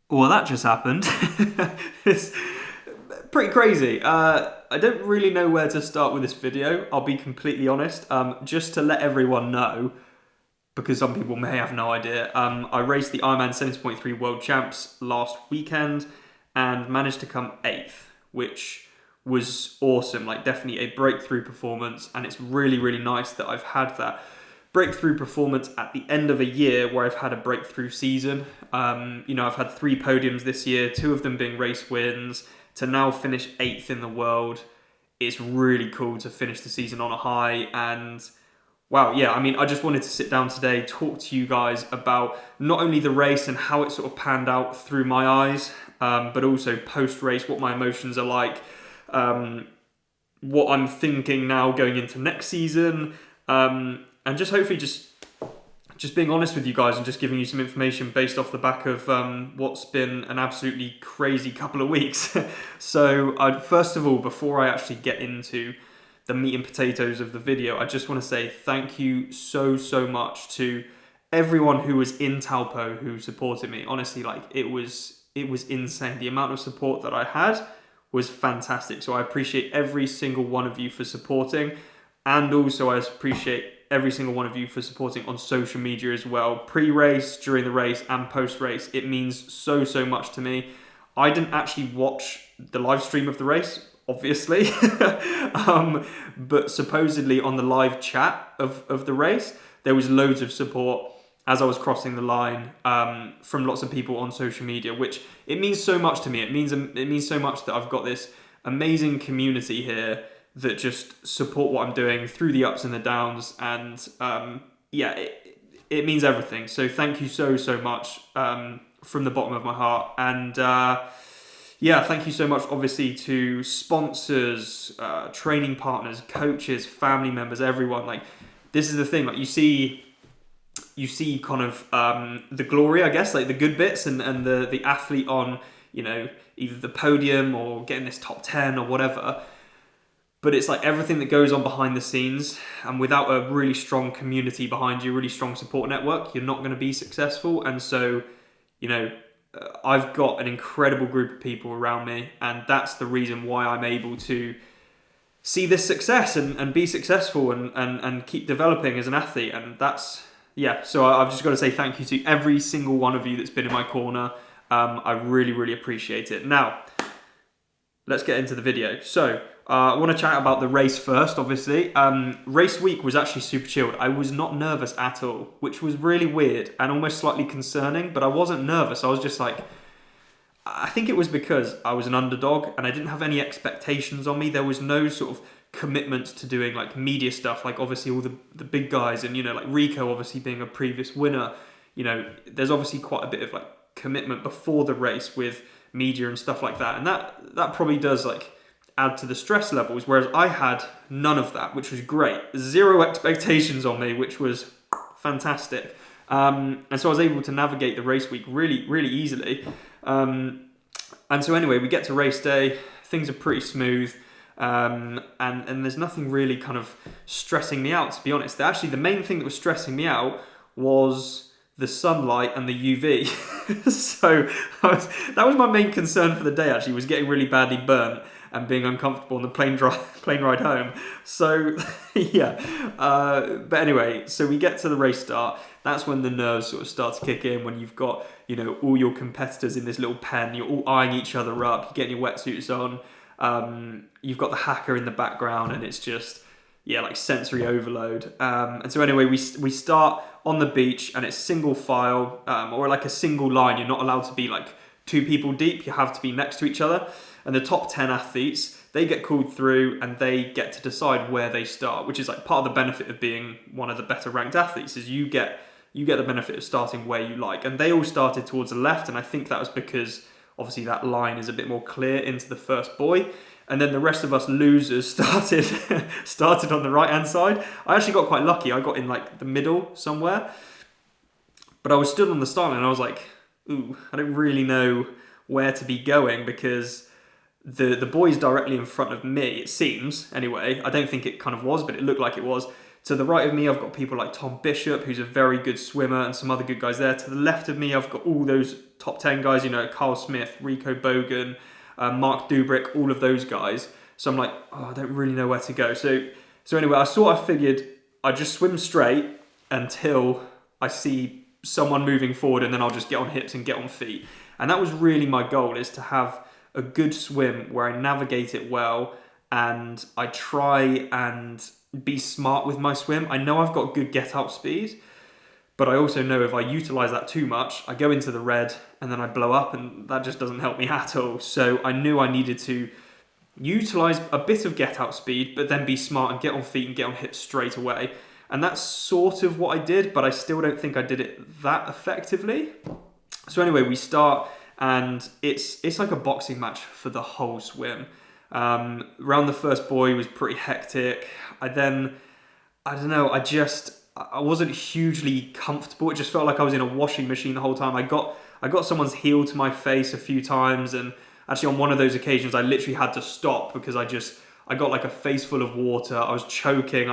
Well, that just happened. It's pretty crazy. I don't really know where to start with this video, I'll be completely honest. Just to let everyone know, because some people may have no idea, I raced the Ironman 70.3 World Champs last weekend and managed to come 8th, which was awesome. Like, definitely a breakthrough performance, and it's really, really nice that I've had that breakthrough performance at the end of a year where I've had a breakthrough season. I've had 3 podiums this year, 2 of them being race wins. To now finish 8th in the world, it's really cool to finish the season on a high. And wow, yeah, I mean, I just wanted to sit down today, talk to you guys about not only the race and how it sort of panned out through my eyes, but also post-race, what my emotions are like, what I'm thinking now going into next season, and just hopefully just being honest with you guys and just giving you some information based off the back of what's been an absolutely crazy couple of weeks. So first of all, before I actually get into the meat and potatoes of the video, I just want to say thank you so much to everyone who was in Taupo who supported me. Honestly, like, it was insane. The amount of support that I had was fantastic. So I appreciate every single one of you for supporting, and also I appreciate every single one of you for supporting on social media as well, pre-race, during the race, and post-race. It means so much to me. I didn't actually watch the live stream of the race, obviously, but supposedly on the live chat of the race, there was loads of support as I was crossing the line, from lots of people on social media, which it means so much to me. It means so much that I've got this amazing community here that just support what I'm doing through the ups and the downs, and it means everything. So thank you so much, from the bottom of my heart. And thank you so much, obviously, to sponsors, training partners, coaches, family members, everyone. Like, this is the thing, like, you see kind of the glory, I guess, like the good bits, and the athlete on, either the podium or getting this top 10 or whatever. But it's like everything that goes on behind the scenes, and without a really strong community behind you, really strong support network, you're not going to be successful. And so, I've got an incredible group of people around me, and that's the reason why I'm able to see this success and be successful and keep developing as an athlete. And so I've just got to say thank you to every single one of you that's been in my corner. I really appreciate it. Now, let's get into the video. So, I want to chat about the race first, obviously. Race week was actually super chilled. I was not nervous at all, which was really weird and almost slightly concerning, but I wasn't nervous. I was just like, I think it was because I was an underdog and I didn't have any expectations on me. There was no sort of commitment to doing like media stuff, like obviously all the big guys, and like Rico obviously being a previous winner. There's obviously quite a bit of like commitment before the race with media and stuff like that, and that probably does like add to the stress levels, whereas I had none of that, which was great. 0 expectations on me, which was fantastic. And so I was able to navigate the race week really easily. And so anyway, we get to race day, things are pretty smooth, and there's nothing really kind of stressing me out, to be honest. Actually, the main thing that was stressing me out was the sunlight and the UV. So that was my main concern for the day, actually, was getting really badly burnt and being uncomfortable on the plane ride home. So but anyway, so we get to the race start. That's when the nerves sort of start to kick in, when you've got all your competitors in this little pen, you're all eyeing each other up, you're getting your wetsuits on, you've got the hacker in the background, and it's just like sensory overload. And so anyway, we start on the beach, and it's single file, or like a single line. You're not allowed to be like 2 people deep, you have to be next to each other. And the top 10 athletes, they get called through and they get to decide where they start, which is like part of the benefit of being one of the better ranked athletes, is you get the benefit of starting where you like. And they all started towards the left, and I think that was because obviously that line is a bit more clear into the first buoy. And then the rest of us losers started on the right hand side. I actually got quite lucky. I got in like the middle somewhere, but I was stood on the start line and I was like, ooh, I don't really know where to be going, because the boys directly in front of me, it seems anyway, I don't think it kind of was, but it looked like it was, To the right of me, I've got people like Tom Bishop, who's a very good swimmer, and some other good guys there. To the left of me, I've got all those top 10 guys, Carl Smith, Rico Bogan, Mark Dubrick, all of those guys. So I'm like, I don't really know where to go. So anyway, I figured I'd just swim straight until I see someone moving forward, and then I'll just get on hips and get on feet. And that was really my goal, is to have a good swim where I navigate it well, and I try and be smart with my swim. I know I've got good get-out speed, but I also know if I utilise that too much, I go into the red and then I blow up, and that just doesn't help me at all. So I knew I needed to utilise a bit of get-out speed, but then be smart and get on feet and get on hips straight away. And that's sort of what I did, but I still don't think I did it that effectively. So anyway, we start, and it's like a boxing match for the whole swim. Around the first buoy was pretty hectic. I wasn't hugely comfortable. It just felt like I was in a washing machine the whole time. I got someone's heel to my face a few times, and actually on one of those occasions I literally had to stop because I got like a face full of water. I was choking.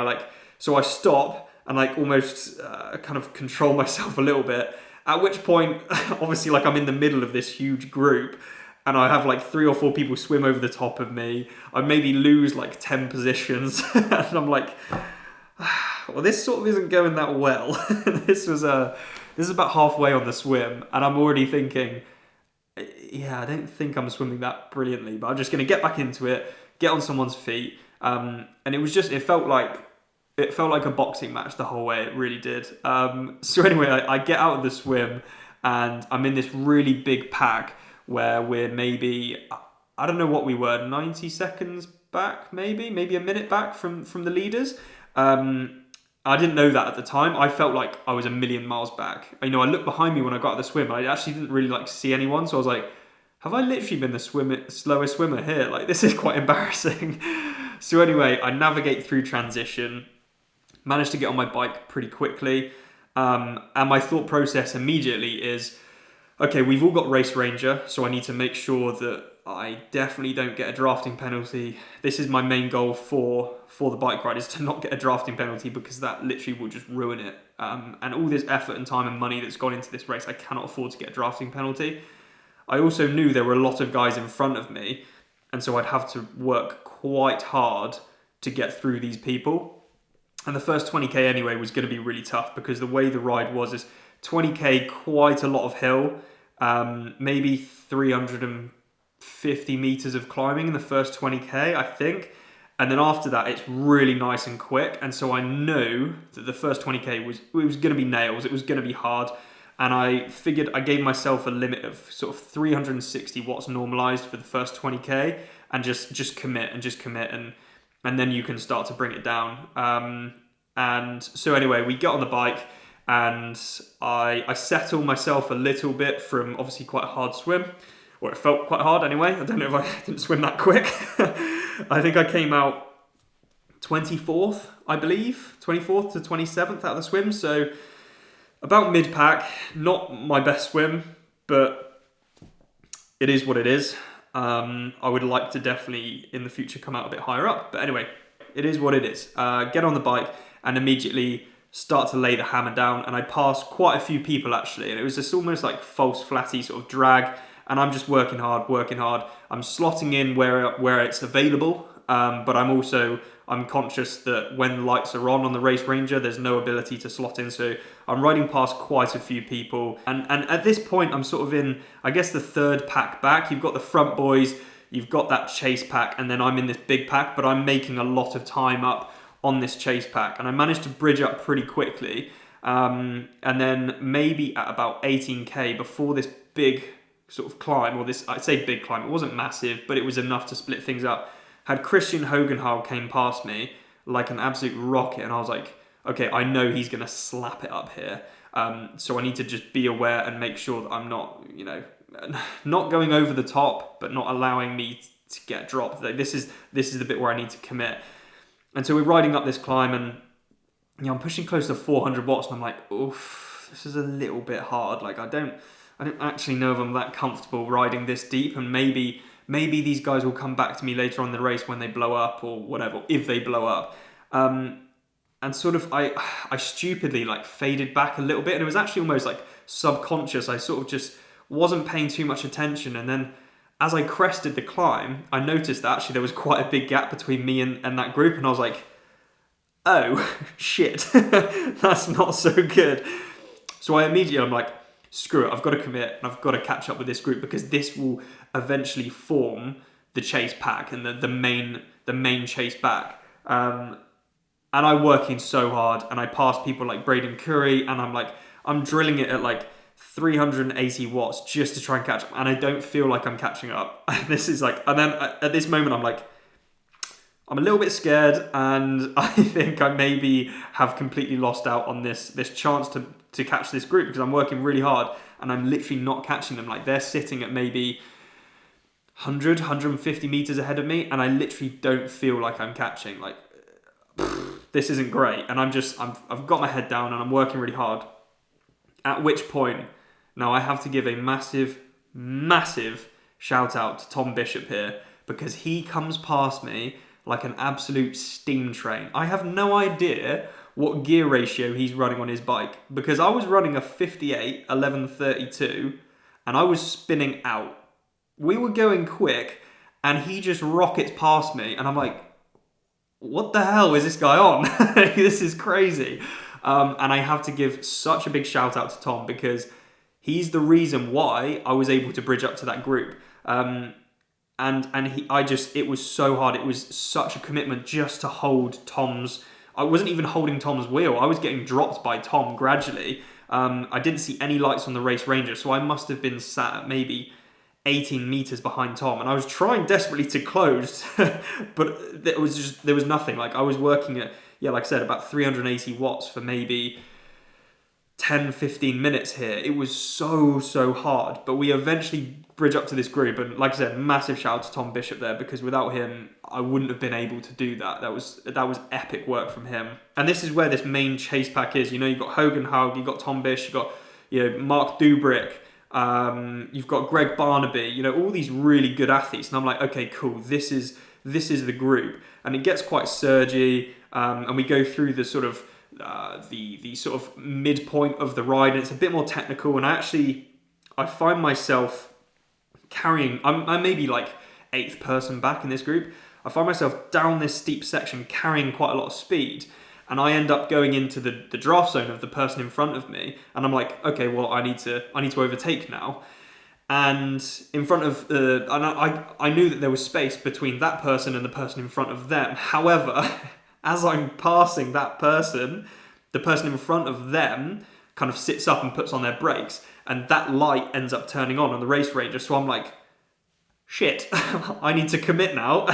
So I stop and almost kind of control myself a little bit. At which point, obviously, I'm in the middle of this huge group, and I have 3 or 4 people swim over the top of me. I maybe lose 10 positions, and I'm like, well, this sort of isn't going that well. This is about halfway on the swim, and I'm already thinking, yeah, I don't think I'm swimming that brilliantly, but I'm just going to get back into it, get on someone's feet, and it felt like a boxing match the whole way. It really did. So anyway, I get out of the swim, and I'm in this really big pack where we're maybe, I don't know what we were, 90 seconds back, maybe a minute back from the leaders. I didn't know that at the time. I felt like I was a million miles back. I looked behind me when I got out of the swim. I actually didn't really see anyone, so I was like, have I literally been the slowest swimmer here? This is quite embarrassing. So anyway, I navigate through transition, managed to get on my bike pretty quickly, and my thought process immediately is, okay, we've all got Race Ranger, so I need to make sure that I definitely don't get a drafting penalty. This is my main goal for the bike ride, is to not get a drafting penalty, because that literally will just ruin it. And all this effort and time and money that's gone into this race, I cannot afford to get a drafting penalty. I also knew there were a lot of guys in front of me, and so I'd have to work quite hard to get through these people. And the first 20k anyway was going to be really tough, because the way the ride was is 20k, quite a lot of hill, maybe 350 meters of climbing in the first 20k, I think. And then after that, it's really nice and quick. And so I knew that the first 20k was going to be nails. It was going to be hard. And I figured I gave myself a limit of sort of 360 watts normalized for the first 20k, and just commit. And then you can start to bring it down. And so anyway, we get on the bike, and I settle myself a little bit from obviously quite a hard swim, or it felt quite hard anyway. I don't know if I didn't swim that quick. I think I came out 24th, I believe, 24th to 27th out of the swim. So about mid-pack, not my best swim, but it is what it is. I would like to definitely in the future come out a bit higher up, but anyway, it is what it is. Get on the bike and immediately start to lay the hammer down, and I passed quite a few people actually, and it was just almost like false flatty sort of drag, and I'm just working hard. I'm slotting in where it's available, but I'm conscious that when lights are on the Race Ranger, there's no ability to slot in, so I'm riding past quite a few people, and at this point I'm sort of in, I guess, the third pack back. You've got the front boys, you've got that chase pack, and then I'm in this big pack, but I'm making a lot of time up on this chase pack, and I managed to bridge up pretty quickly, and then maybe at about 18k before this big sort of climb, or this, I'd say big climb, it wasn't massive, but it was enough to split things up, had Christian Hogenhal came past me like an absolute rocket, and I was like, okay, I know he's going to slap it up here, so I need to just be aware and make sure that I'm not, not going over the top, but not allowing me to get dropped. This is the bit where I need to commit. And so we're riding up this climb, and I'm pushing close to 400 watts, and I'm like, oof, this is a little bit hard. I don't actually know if I'm that comfortable riding this deep, and maybe these guys will come back to me later on in the race when they blow up or whatever, if they blow up. And sort of I stupidly like faded back a little bit, and it was actually almost like subconscious. I sort of just wasn't paying too much attention, and then as I crested the climb, I noticed that actually there was quite a big gap between me and that group, and I was like, oh shit, that's not so good. So I immediately, I'm like, screw it, I've got to commit and I've got to catch up with this group, because this will eventually form the chase pack and the main chase back. And I'm working so hard, and I pass people like Braden Curry, and I'm drilling it at like 380 watts just to try and catch up, and I don't feel like I'm catching up. This is like, and then at this moment I'm a little bit scared, and I think I maybe have completely lost out on this chance to catch this group, because I'm working really hard and I'm literally not catching them. Like, they're sitting at maybe 100, 150 meters ahead of me, and I literally don't feel like I'm catching. Like, this isn't great, and I've got my head down and I'm working really hard. At which point, now I have to give a massive, massive shout out to Tom Bishop here, because he comes past me like an absolute steam train. I have no idea what gear ratio he's running on his bike, because I was running a 58 1132 and I was spinning out. We were going quick and he just rockets past me, and I'm like, what the hell is this guy on? This is crazy. And I have to give such a big shout out to Tom, because he's the reason why I was able to bridge up to that group. It was so hard. It was such a commitment just to hold Tom's. I wasn't even holding Tom's wheel. I was getting dropped by Tom gradually. I didn't see any lights on the race ranger, so I must have been sat at maybe 18 meters behind Tom, and I was trying desperately to close, but there was nothing. Like, I was working at, like I said, about 380 watts for maybe 10, 15 minutes here. It was so hard, but we eventually bridge up to this group, and like I said, massive shout out to Tom Bishop there, because without him, I wouldn't have been able to do that. That was epic work from him. And this is where this main chase pack is. You've got Hogan Haug, you've got Tom Bish, you've got Mark Dubrick, you've got Greg Barnaby, all these really good athletes, and I'm like, okay, cool, this is the group. And it gets quite surgy, and we go through the sort of the sort of midpoint of the ride, and it's a bit more technical, and I find myself carrying, I'm maybe like 8th person back in this group. I find myself down this steep section carrying quite a lot of speed, and I end up going into the draft zone of the person in front of me, and I'm like, okay, well, I need to overtake now. And in front of and I knew that there was space between that person and the person in front of them. However, as I'm passing that person, the person in front of them kind of sits up and puts on their brakes, and that light ends up turning on the race ranger. So I'm like, shit, I need to commit now.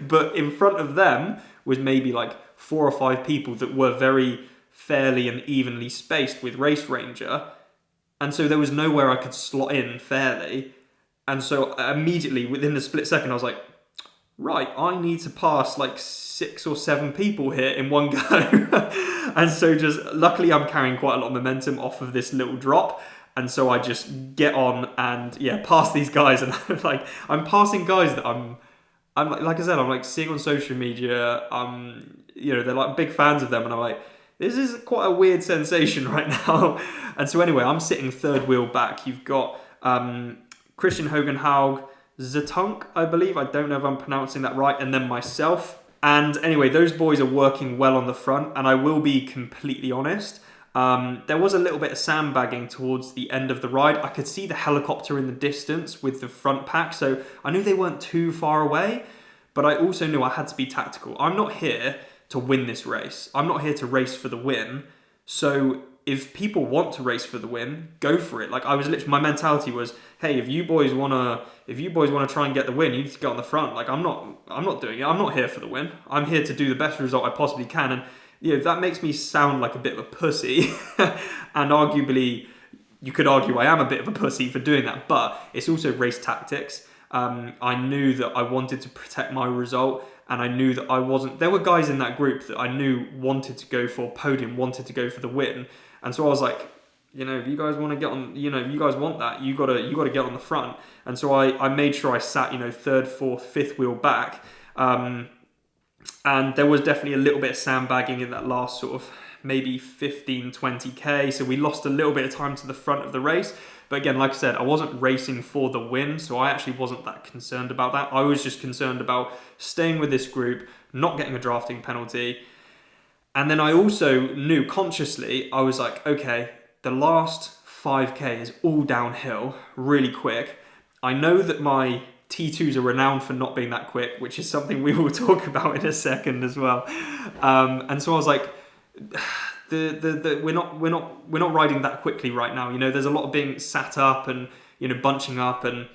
But in front of them was maybe like 4 or 5 people that were very fairly and evenly spaced with race ranger. And so there was nowhere I could slot in fairly. And so immediately, within a split second, I was like, right, I need to pass like 6 or 7 people here in one go. And so just, luckily I'm carrying quite a lot of momentum off of this little drop. And so I just get on and pass these guys. And I'm passing guys that I'm like I said, I'm like seeing on social media, they're like big fans of them. And I'm like, this is quite a weird sensation right now. And so anyway, I'm sitting third wheel back. You've got Christian Hogan Haug, Zatunk, I believe. I don't know if I'm pronouncing that right. And then myself. And anyway, those boys are working well on the front. And I will be completely honest, there was a little bit of sandbagging towards the end of the ride. I could see the helicopter in the distance with the front pack. So I knew they weren't too far away. But I also knew I had to be tactical. I'm not here to win this race. I'm not here to race for the win. So if people want to race for the win, go for it. Like, I was literally, my mentality was, hey, if you boys wanna try and get the win, you need to get on the front. Like, I'm not doing it. I'm not here for the win. I'm here to do the best result I possibly can. And that makes me sound like a bit of a pussy. And arguably, you could argue I am a bit of a pussy for doing that. But it's also race tactics. I knew that I wanted to protect my result, and I knew that there were guys in that group that I knew wanted to go for podium, wanted to go for the win. And so I was like, if you guys want to get on, if you guys want that, you gotta get on the front. And so I made sure I sat, 3rd, 4th, 5th wheel back. And And there was definitely a little bit of sandbagging in that last sort of maybe 15, 20k. So we lost a little bit of time to the front of the race. But again, like I said, I wasn't racing for the win, so I actually wasn't that concerned about that. I was just concerned about staying with this group, not getting a drafting penalty. And then I also knew consciously, I was like, okay, the last 5k is all downhill really quick. I know that my T2s are renowned for not being that quick, which is something we will talk about in a second as well. And so I was like, we're not riding that quickly right now. You know, there's a lot of being sat up and, you know, bunching up, and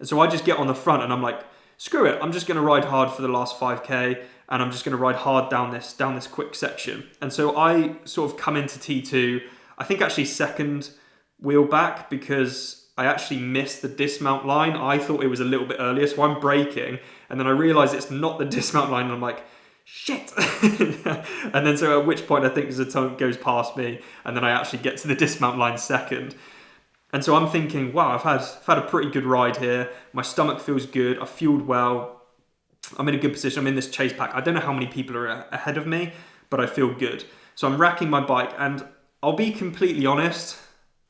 so I just get on the front and I'm like, screw it, I'm just going to ride hard for the last 5k, and I'm just going to ride hard down this quick section. And so I sort of come into T2, I think actually second wheel back, because I actually missed the dismount line. I thought it was a little bit earlier, so I'm braking, and then I realise it's not the dismount line, and I'm like, shit. And then so at which point I think Zatonk goes past me, and then I actually get to the dismount line second. And so I'm thinking, wow, I've had a pretty good ride here. My stomach feels good. I fueled well. I'm in a good position. I'm in this chase pack. I don't know how many people are ahead of me, but I feel good. So I'm racking my bike, and I'll be completely honest,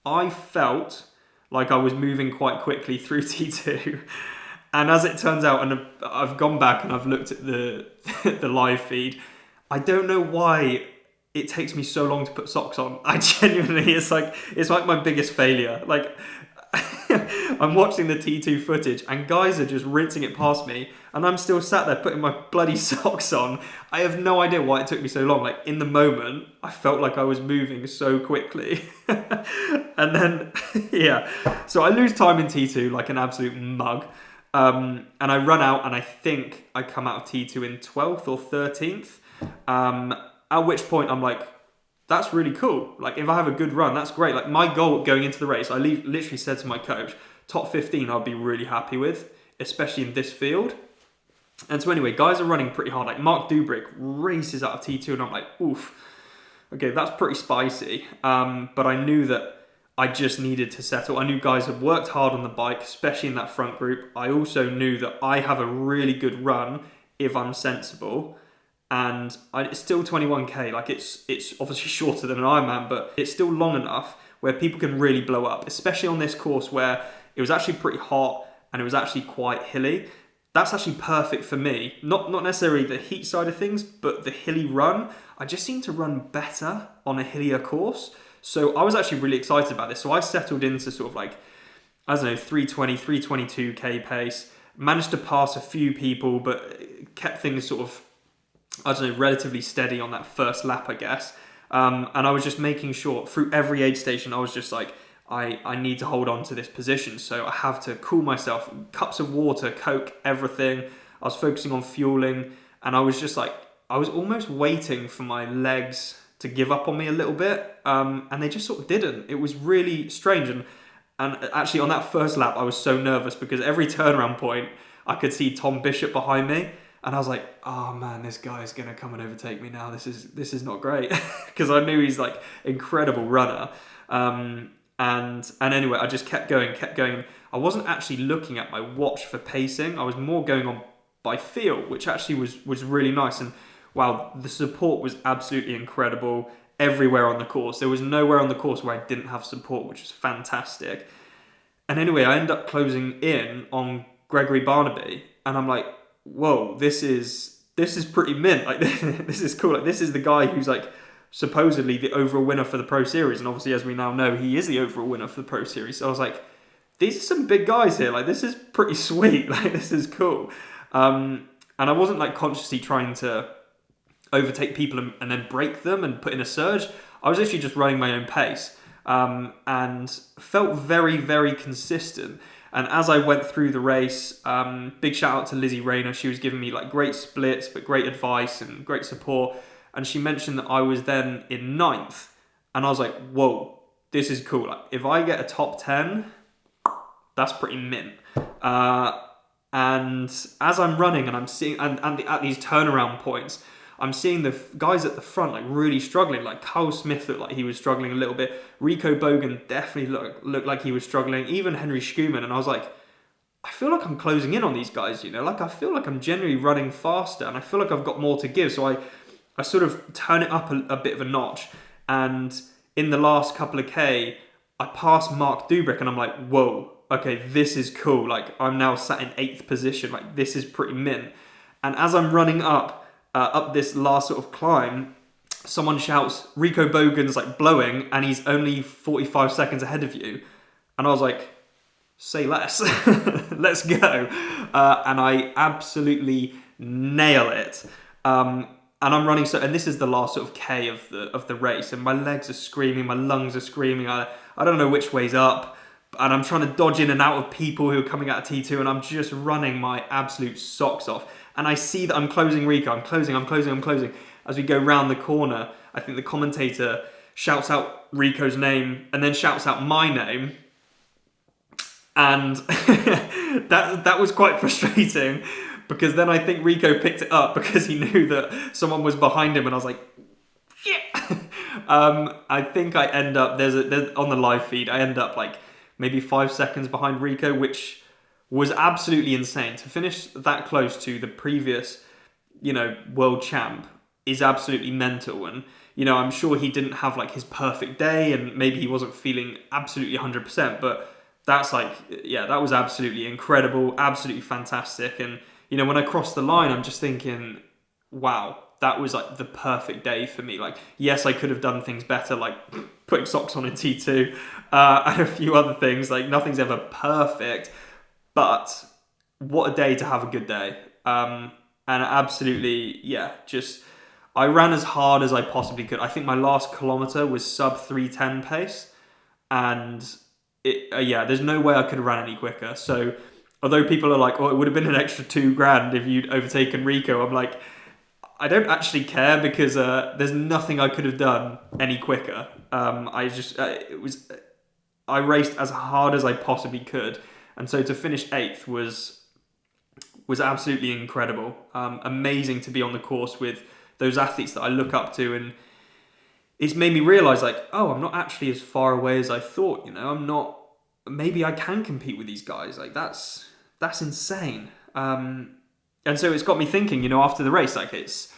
I felt like I was moving quite quickly through T2. And as it turns out, and I've gone back and I've looked at the the live feed, I don't know why it takes me so long to put socks on. I genuinely, it's like my biggest failure. Like, I'm watching the T2 footage and guys are just rinsing it past me, and I'm still sat there putting my bloody socks on. I have no idea why it took me so long. Like, in the moment, I felt like I was moving so quickly. And then, yeah. So I lose time in T2 like an absolute mug. And I run out, and I think I come out of T2 in 12th or 13th. At which point I'm like, that's really cool. Like, if I have a good run, that's great. Like, my goal going into the race, I literally said to my coach, top 15 I'll be really happy with, especially in this field. And so anyway, guys are running pretty hard. Like, Mark Dubrick races out of T2, and I'm like, oof, okay, that's pretty spicy. But I knew that I just needed to settle. I knew guys had worked hard on the bike, especially in that front group. I also knew that I have a really good run if I'm sensible. And it's still 21k. Like, it's obviously shorter than an Ironman, but it's still long enough where people can really blow up, especially on this course where it was actually pretty hot and it was actually quite hilly. That's actually perfect for me. Not necessarily the heat side of things, but the hilly run. I just seem to run better on a hillier course. So I was actually really excited about this. So I settled into sort of like, I don't know, 320, 322k pace. Managed to pass a few people, but kept things sort of, I don't know, relatively steady on that first lap, I guess. And I was just making sure through every aid station, I was just like, I need to hold on to this position. So I have to cool myself, cups of water, Coke, everything. I was focusing on fueling, and I was just like, I was almost waiting for my legs to give up on me a little bit. And they just sort of didn't. It was really strange. And actually on that first lap, I was so nervous because every turnaround point, I could see Tom Bishop behind me. And I was like, oh man, this guy's going to come and overtake me now. This is not great. Because I knew he's like incredible runner. And anyway, I just kept going. I wasn't actually looking at my watch for pacing. I was more going on by feel, which actually was really nice. And wow, the support was absolutely incredible everywhere on the course. There was nowhere on the course where I didn't have support, which was fantastic. And anyway, I ended up closing in on Gregory Barnaby. And I'm like, whoa, this is pretty mint. Like, this is cool. Like, this is the guy who's like supposedly the overall winner for the Pro Series, and obviously, as we now know, he is the overall winner for the Pro Series. So I was like, these are some big guys here. Like, this is pretty sweet. Like, this is cool. And I wasn't like consciously trying to overtake people and then break them and put in a surge. I was actually just running my own pace, and felt very, very consistent. And as I went through the race, big shout out to Lizzie Rayner. She was giving me like great splits, but great advice and great support. And she mentioned that I was then in 9th. And I was like, whoa, this is cool. Like, if I get a top 10, that's pretty mint. And as I'm running and I'm seeing, and at these turnaround points, I'm seeing the guys at the front like really struggling. Like Kyle Smith looked like he was struggling a little bit. Rico Bogan definitely looked like he was struggling. Even Henry Schumann. And I was like, I feel like I'm closing in on these guys, you know, like I feel like I'm generally running faster and I feel like I've got more to give. So I sort of turn it up a bit of a notch. And in the last couple of K, I passed Mark Dubrick and I'm like, whoa, okay, this is cool. Like I'm now sat in 8th position. Like this is pretty mint. And as I'm running up this last sort of climb, someone shouts, Rico Bogan's like blowing and he's only 45 seconds ahead of you. And I was like, say less, let's go. And I absolutely nail it. And I'm running and this is the last sort of K of the race, and my legs are screaming, my lungs are screaming. I don't know which way's up, and I'm trying to dodge in and out of people who are coming out of T2, and I'm just running my absolute socks off. And I see that I'm closing Rico, I'm closing. As we go round the corner, I think the commentator shouts out Rico's name and then shouts out my name. And that was quite frustrating, because then I think Rico picked it up because he knew that someone was behind him, and I was like, yeah. I think I end up there's on the live feed I end up like maybe 5 seconds behind Rico, which was absolutely insane. To finish that close to the previous, world champ is absolutely mental. And I'm sure he didn't have like his perfect day, and maybe he wasn't feeling absolutely 100%, but that's that was absolutely incredible, absolutely fantastic. And, when I crossed the line, I'm just thinking, wow, that was like the perfect day for me. Like, yes, I could have done things better, like putting socks on in T2 and a few other things. Like, nothing's ever perfect, but what a day to have a good day. And absolutely, I ran as hard as I possibly could. I think my last kilometer was sub 3:10 pace, and there's no way I could have ran any quicker. So although people are like, oh, it would have been an extra $2,000 if you'd overtaken Rico, I'm like, I don't actually care, because there's nothing I could have done any quicker. I raced as hard as I possibly could, and so to finish 8th was absolutely incredible. Amazing to be on the course with those athletes that I look up to, and it's made me realise, like, oh, I'm not actually as far away as I thought. I'm not. Maybe I can compete with these guys. Like, that's insane. And so it's got me thinking. After the race, like, it's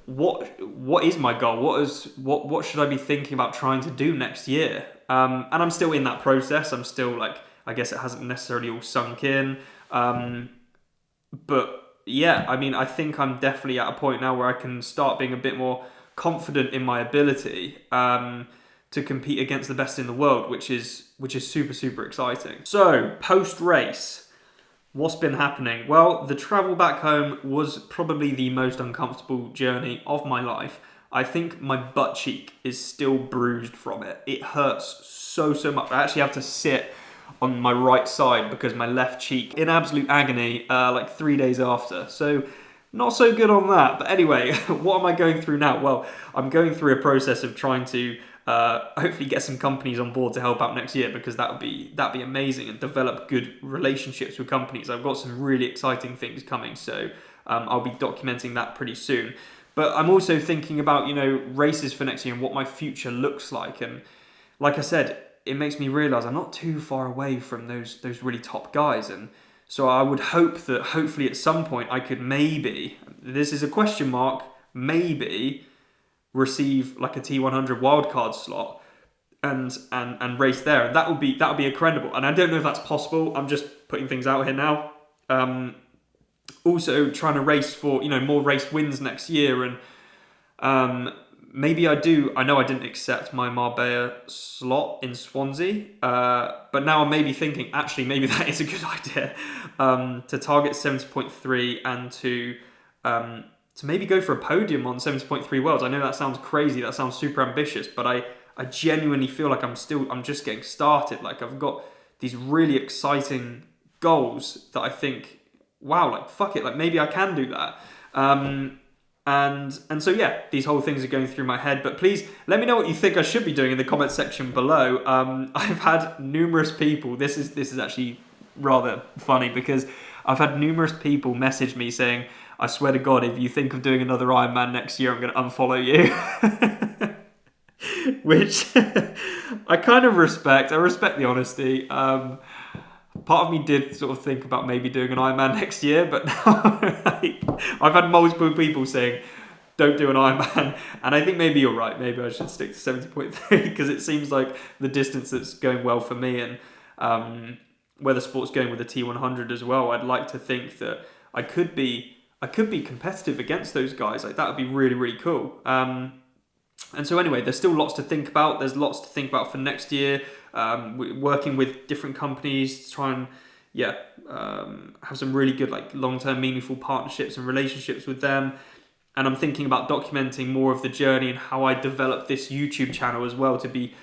what is my goal? What should I be thinking about trying to do next year? And I'm still in that process. I'm still like, I guess it hasn't necessarily all sunk in. But yeah, I mean, I think I'm definitely at a point now where I can start being a bit more confident in my ability to compete against the best in the world, which is super, super exciting. So, post-race, what's been happening? Well, the travel back home was probably the most uncomfortable journey of my life. I think my butt cheek is still bruised from it. It hurts so much. I actually have to sit on my right side because my left cheek in absolute agony like 3 days after. So not so good on that. But anyway, what am I going through now? Well, I'm going through a process of trying to hopefully get some companies on board to help out next year, because that'd be amazing, and develop good relationships with companies. I've got some really exciting things coming, so I'll be documenting that pretty soon. But I'm also thinking about races for next year and what my future looks like. And like I said, it makes me realise I'm not too far away from those really top guys. And so I would hope that hopefully at some point I could maybe, this is a question mark, maybe receive like a T100 wildcard slot and race there. And that would be incredible. And I don't know if that's possible. I'm just putting things out here now. Also trying to race for more race wins next year, and maybe I do. I know I didn't accept my Marbella slot in Swansea, but now I'm maybe thinking, actually, maybe that is a good idea, to target 70.3 and to maybe go for a podium on 70.3 Worlds. I know that sounds crazy, that sounds super ambitious, but I genuinely feel like I'm just getting started. Like, I've got these really exciting goals that I think, wow, like, fuck it, like, maybe I can do that. And so yeah, these whole things are going through my head. But please let me know what you think I should be doing in the comment section below. I've had numerous people. This is actually rather funny, because I've had numerous people message me saying, I swear to God, if you think of doing another Ironman next year, I'm going to unfollow you. Which I kind of respect. I respect the honesty. part of me did sort of think about maybe doing an Ironman next year, but now I've had multiple people saying, don't do an Ironman. And I think maybe you're right. Maybe I should stick to 70.3 because it seems like the distance that's going well for me. And where the sport's going with the T100 as well, I'd like to think that I could be competitive against those guys. Like, that would be really, really cool. And so anyway, there's still lots to think about. There's lots to think about for next year. Working with different companies to try and have some really good, like, long-term meaningful partnerships and relationships with them. And I'm thinking about documenting more of the journey and how I develop this YouTube channel as well, to be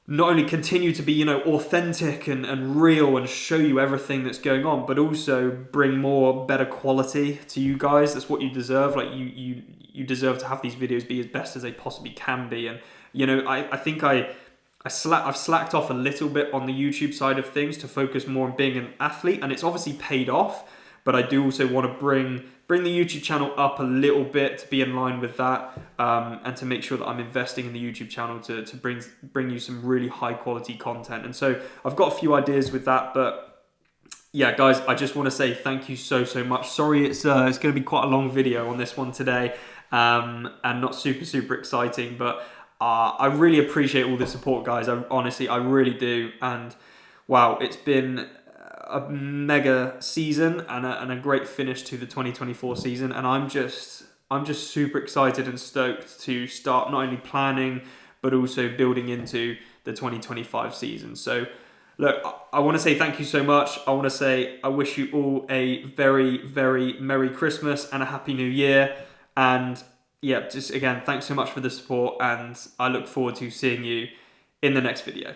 not only continue to be, authentic and real and show you everything that's going on, but also bring more better quality to you guys. That's what you deserve. Like, you deserve to have these videos be as best as they possibly can be. And I think I've slacked off a little bit on the YouTube side of things to focus more on being an athlete, and it's obviously paid off. But I do also want to bring the YouTube channel up a little bit to be in line with that, and to make sure that I'm investing in the YouTube channel to bring you some really high quality content. And so I've got a few ideas with that, but yeah, guys, I just want to say thank you so much. Sorry, it's going to be quite a long video on this one today, and not super exciting, but I really appreciate all the support, guys. I really do. And wow, it's been a mega season and a great finish to the 2024 season, and I'm just super excited and stoked to start not only planning but also building into the 2025 season. So look, I want to say thank you so much. I want to say I wish you all a very, very Merry Christmas and a Happy New Year. And yeah, just again, thanks so much for the support, and I look forward to seeing you in the next video.